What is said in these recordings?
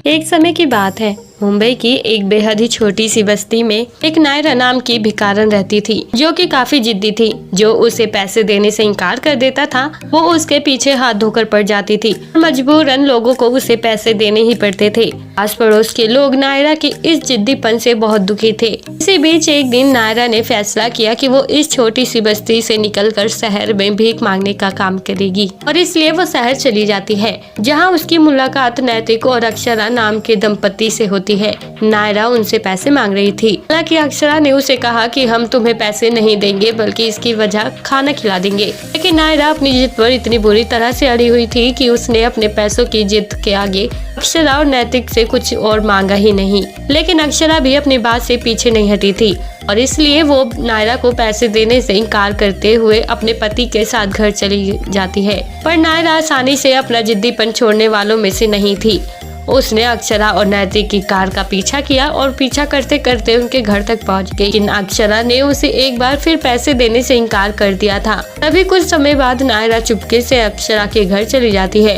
एक समय की बात है, मुंबई की एक बेहद ही छोटी सी बस्ती में एक नायरा नाम की भिखारन रहती थी, जो कि काफी जिद्दी थी। जो उसे पैसे देने से इनकार कर देता था, वो उसके पीछे हाथ धोकर पड़ जाती थी। मजबूरन लोगों को उसे पैसे देने ही पड़ते थे। आस पड़ोस के लोग नायरा के इस जिद्दीपन से बहुत दुखी थे। इसी बीच एक दिन नायरा ने फैसला किया कि वो इस छोटी सी बस्ती से निकलकर शहर में भीख मांगने का काम करेगी, और इसलिए वो शहर चली जाती है, जहाँ उसकी मुलाकात नैतिक और अक्षरा नाम के दंपति से होती है। नायरा उनसे पैसे मांग रही थी। हालांकि अक्षरा ने उसे कहा कि हम तुम्हें पैसे नहीं देंगे, बल्कि इसकी वजह खाना खिला देंगे। लेकिन नायरा अपनी जिद पर इतनी बुरी तरह से अड़ी हुई थी कि उसने अपने पैसों की जिद के आगे अक्षरा और नैतिक से कुछ और मांगा ही नहीं। लेकिन अक्षरा भी अपनी बात से पीछे नहीं हटी थी, और इसलिए वो नायरा को पैसे देने से इनकार करते हुए अपने पति के साथ घर चली जाती है। पर नायरा आसानी से अपना जिद्दीपन छोड़ने वालों में से नहीं थी। उसने अक्षरा और नैतिक की कार का पीछा किया और पीछा करते करते उनके घर तक पहुंच गई। लेकिन अक्षरा ने उसे एक बार फिर पैसे देने से इनकार कर दिया था। तभी कुछ समय बाद नायरा चुपके से अक्षरा के घर चली जाती है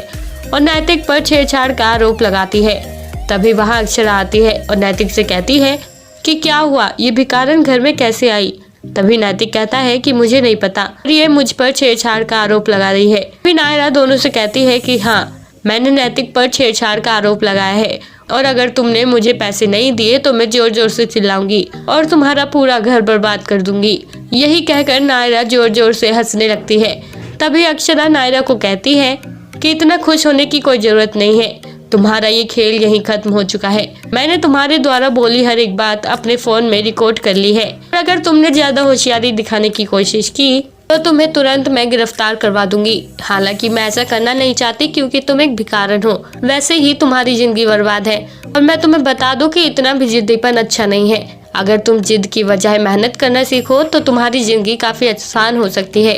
और नैतिक पर छेड़छाड़ का आरोप लगाती है। तभी वहाँ अक्षरा आती है और नैतिक से कहती है कि क्या हुआ, ये भिखारन घर में कैसे आई। तभी नैतिक कहता है कि मुझे नहीं पता, ये मुझ पर छेड़छाड़ का आरोप लगा रही है। फिर नायरा दोनों से कहती है कि हाँ, मैंने नैतिक पर छेड़छाड़ का आरोप लगाया है, और अगर तुमने मुझे पैसे नहीं दिए तो मैं जोर जोर से चिल्लाऊंगी और तुम्हारा पूरा घर बर्बाद कर दूंगी। यही कहकर नायरा जोर जोर से हंसने लगती है। तभी अक्षरा नायरा को कहती है कि इतना खुश होने की कोई जरूरत नहीं है, तुम्हारा ये खेल यहीं खत्म हो चुका है। मैंने तुम्हारे द्वारा बोली हर एक बात अपने फोन में रिकॉर्ड कर ली है, और अगर तुमने ज्यादा होशियारी दिखाने की कोशिश की तो तुम्हें तुरंत मैं गिरफ्तार करवा दूंगी। हालांकि मैं ऐसा करना नहीं चाहती, क्योंकि तुम एक भिखारन हो। वैसे ही तुम्हारी जिंदगी बर्बाद है, और मैं तुम्हें बता दूं कि इतना भी जिद्दीपन अच्छा नहीं है। अगर तुम जिद की बजाय मेहनत करना सीखो तो तुम्हारी जिंदगी काफी आसान हो सकती है,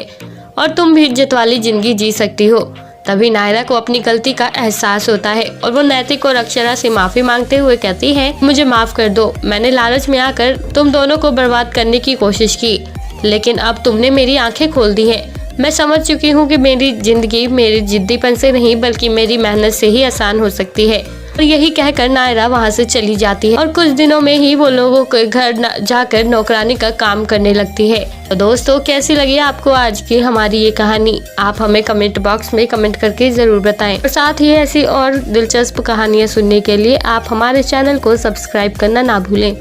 और तुम भी इज्जत वाली जिंदगी जी सकती हो। तभी नायरा को अपनी गलती का एहसास होता है, और वो नैतिक और अक्षरा से माफी मांगते हुए कहती है, मुझे माफ कर दो। मैंने लालच में आकर तुम दोनों को बर्बाद करने की कोशिश की, लेकिन अब तुमने मेरी आंखें खोल दी हैं। मैं समझ चुकी हूँ कि मेरी जिंदगी मेरे जिद्दीपन से नहीं, बल्कि मेरी मेहनत से ही आसान हो सकती है। और यही कहकर नायरा वहाँ से चली जाती है, और कुछ दिनों में ही वो लोगों के घर जाकर नौकरानी का काम करने लगती है। तो दोस्तों, कैसी लगी आपको आज की हमारी ये कहानी? आप हमें कमेंट बॉक्स में कमेंट करके जरूर बताएं। और साथ ही ऐसी और दिलचस्प कहानियाँ सुनने के लिए आप हमारे चैनल को सब्सक्राइब करना ना भूलें।